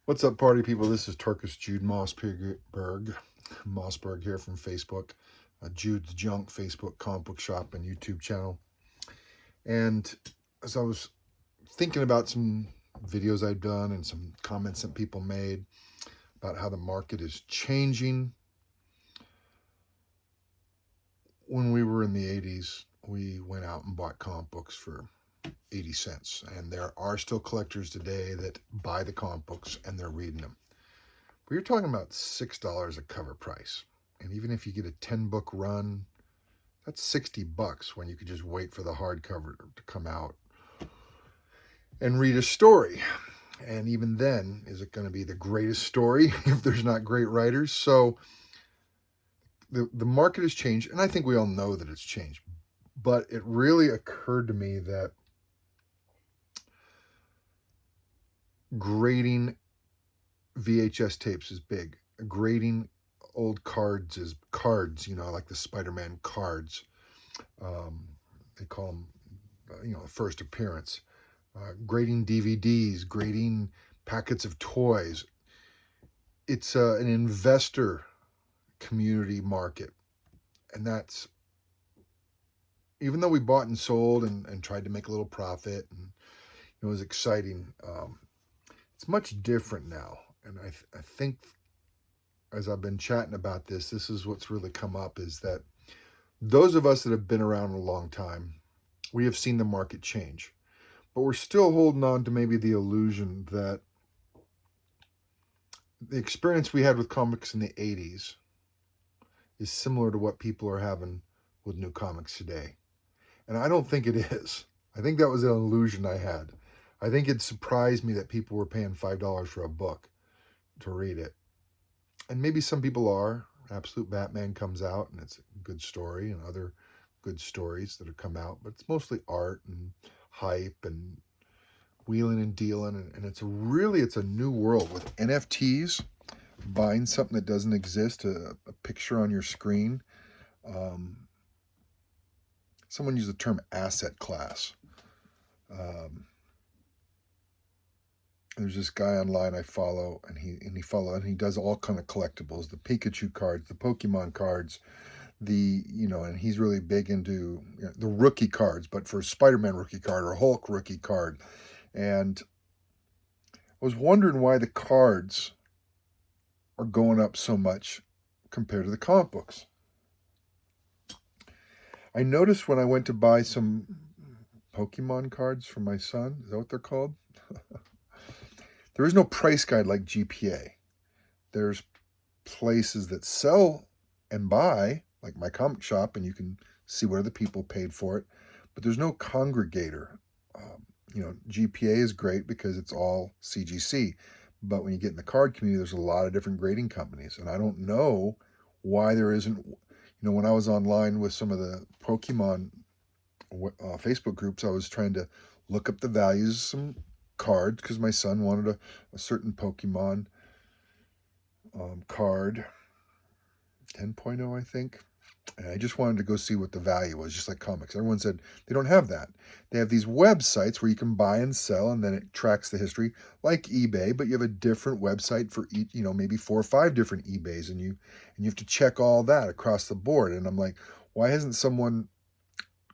What's up, party people? This is Turkish Jude Mossberg here from Facebook, Jude's Junk Facebook comic book shop and YouTube channel. And as I was thinking about some videos I've done and some comments that people made about how the market is changing, when we were in the 80s, we went out and bought comic books for 80 cents. And there are still collectors today that buy the comic books and they're reading them. But you're talking about $6 a cover price. And even if you get a 10-book run, that's $60 when you could just wait for the hardcover to come out and read a story. And even then, is it going to be the greatest story if there's not great writers? So the market has changed, and I think we all know that it's changed. But it really occurred to me that grading VHS tapes is big. Grading old cards is cards, like the Spider-Man cards. They call them, first appearance. Grading DVDs, grading packets of toys. It's an investor community market. And that's, even though we bought and sold and tried to make a little profit, and it was exciting, it's much different now. And I think as I've been chatting about this is what's really come up, is that those of us that have been around a long time, we have seen the market change. But we're still holding on to maybe the illusion that the experience we had with comics in the 80s is similar to what people are having with new comics today. And I don't think it is. I think that was an illusion I had. I think it surprised me that people were paying $5 for a book to read it. And maybe some people are. Absolute Batman comes out and it's a good story, and other good stories that have come out, but it's mostly art and hype and wheeling and dealing. And it's a new world with NFTs, buying something that doesn't exist, a picture on your screen. Someone used the term asset class. There's this guy online I follow, and he does all kind of collectibles, the Pikachu cards, the Pokemon cards, and he's really big into the rookie cards, but for a Spider-Man rookie card or Hulk rookie card. And I was wondering why the cards are going up so much compared to the comic books. I noticed when I went to buy some Pokemon cards for my son, is that what they're called? There is no price guide like GPA. There's places that sell and buy, like my comic shop, and you can see what other people paid for it, but there's no congregator. GPA is great because it's all CGC, but when you get in the card community, there's a lot of different grading companies, and I don't know why there isn't. When I was online with some of the Pokemon Facebook groups, I was trying to look up the values of some cards because my son wanted a certain Pokemon card, 10.0, I think. And I just wanted to go see what the value was, just like comics. Everyone said they don't have that. They have these websites where you can buy and sell, and then it tracks the history, like eBay, but you have a different website for each, maybe 4 or 5 different eBays, and you have to check all that across the board. And I'm like, why hasn't someone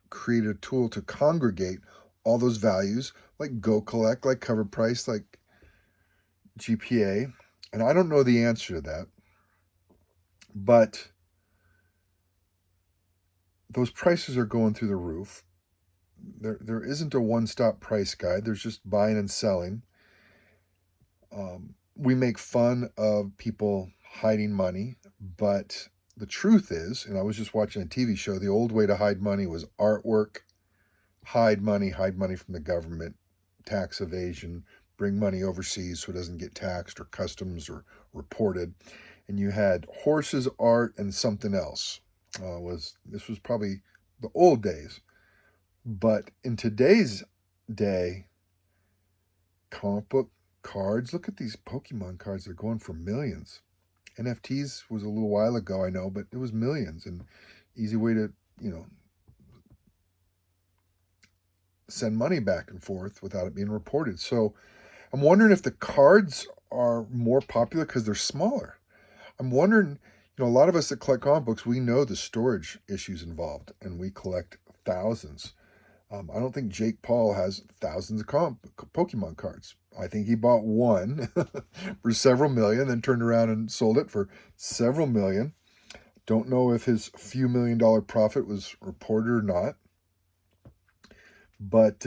created a tool to congregate all those values, like Go Collect, like Cover Price, like GPA? And I don't know the answer to that, but those prices are going through the roof. There isn't a one-stop price guide. There's just buying and selling. We make fun of people hiding money, but the truth is, and I was just watching a TV show, the old way to hide money was artwork, hide money from the government, tax evasion, bring money overseas so it doesn't get taxed or customs or reported. And you had horses, art, and something else. This was probably the old days. But in today's day, comic book cards, look at these Pokemon cards. They're going for millions. NFTs was a little while ago, I know, but it was millions. And easy way to, send money back and forth without it being reported. So I'm wondering if the cards are more popular because they're smaller. I'm wondering, a lot of us that collect comic books, we know the storage issues involved, and we collect thousands. I don't think Jake Paul has thousands of Pokemon cards. I think he bought one for several million, then turned around and sold it for several million. Don't know if his few $1 million profit was reported or not. But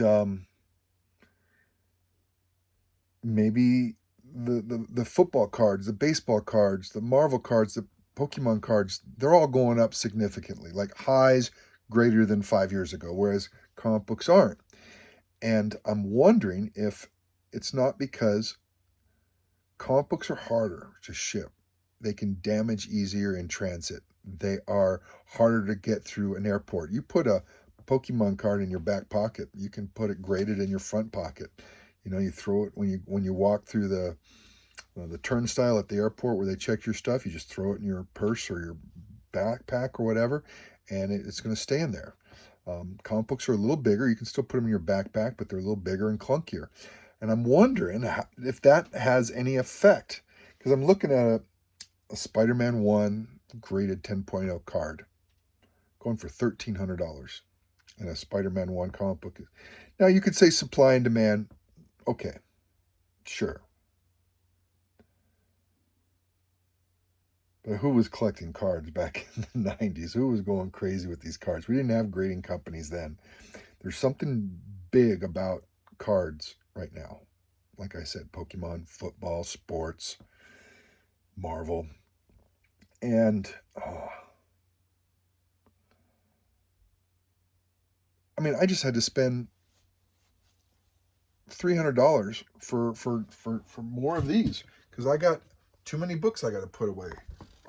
maybe the football cards, the baseball cards, the Marvel cards, the Pokemon cards, they're all going up significantly, like highs greater than 5 years ago, whereas comic books aren't. And I'm wondering if it's not because comic books are harder to ship. They can damage easier in transit. They are harder to get through an airport. You put a Pokemon card in your back pocket, you can put it graded in your front pocket. You throw it when you walk through the turnstile at the airport where they check your stuff. You just throw it in your purse or your backpack or whatever, and it's going to stay in there. Comic books are a little bigger. You can still put them in your backpack, but they're a little bigger and clunkier. And I'm wondering if that has any effect, because I'm looking at a Spider-Man 1 graded 10.0 card going for $1,300, and a Spider-Man 1 comic book. Now, you could say supply and demand. Okay, sure. But who was collecting cards back in the 90s? Who was going crazy with these cards? We didn't have grading companies then. There's something big about cards right now. Like I said, Pokemon, football, sports, Marvel. And I just had to spend $300 for more of these because I got too many books I got to put away.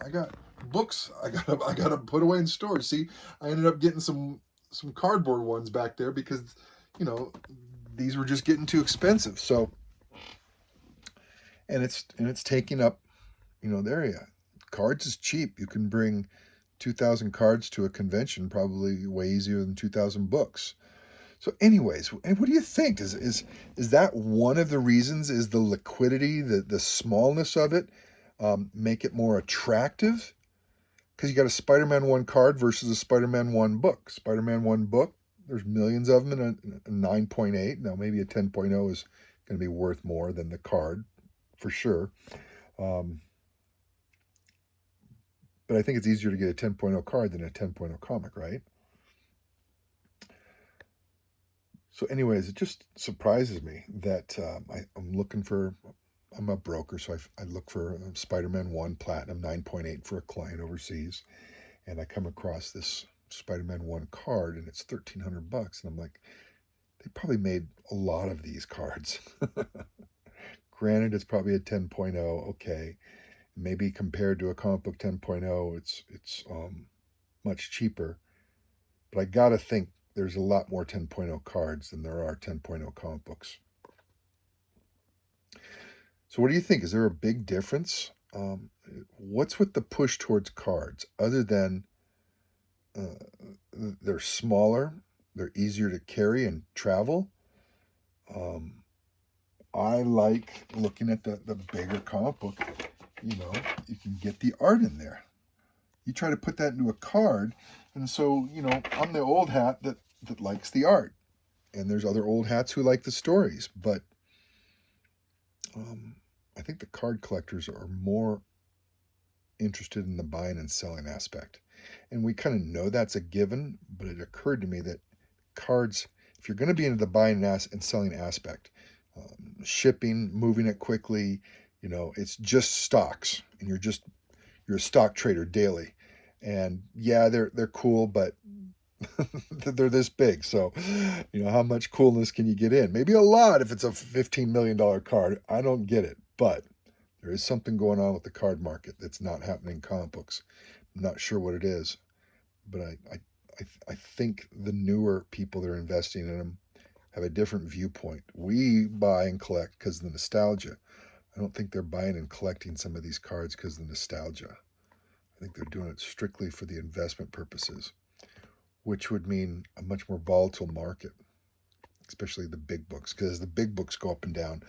I got books I gotta put away in storage. See, I ended up getting some cardboard ones back there because these were just getting too expensive. So, and it's taking up the area. Cards is cheap. You can bring 2,000 cards to a convention probably way easier than 2,000 books. So, anyways, what do you think? Is that one of the reasons? Is the liquidity, the smallness of it, make it more attractive? Because you got a Spider-Man 1 card versus a Spider-Man 1 book. Spider-Man 1 book, there's millions of them in a 9.8. Now, maybe a 10.0 is going to be worth more than the card, for sure. But I think it's easier to get a 10.0 card than a 10.0 comic, right? So anyways, it just surprises me that I'm a broker, so I look for Spider-Man 1 Platinum 9.8 for a client overseas, and I come across this Spider-Man 1 card, and it's $1,300, and I'm like, they probably made a lot of these cards. Granted, it's probably a 10.0, okay. Maybe compared to a comic book 10.0, it's much cheaper, but I gotta think there's a lot more 10.0 cards than there are 10.0 comic books. So what do you think? Is there a big difference? What's with the push towards cards other than they're smaller, they're easier to carry and travel? I like looking at the bigger comic book. You can get the art in there. You try to put that into a card, and so I'm the old hat that likes the art, and there's other old hats who like the stories, but I think the card collectors are more interested in the buying and selling aspect, and we kind of know that's a given, but it occurred to me that cards, if you're going to be into the buying and selling aspect, shipping, moving it quickly, it's just stocks, and you're a stock trader daily, and yeah, they're cool, but they're this big. So, how much coolness can you get in? Maybe a lot if it's a $15 million card. I don't get it, but there is something going on with the card market that's not happening in comic books. I'm not sure what it is, but I think the newer people that are investing in them have a different viewpoint. We buy and collect because of the nostalgia. I don't think they're buying and collecting some of these cards because of the nostalgia. I think they're doing it strictly for the investment purposes, which would mean a much more volatile market, especially the big books, because the big books go up and down.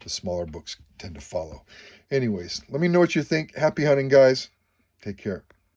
the smaller books tend to follow. Anyways, let me know what you think. Happy hunting, guys. Take care.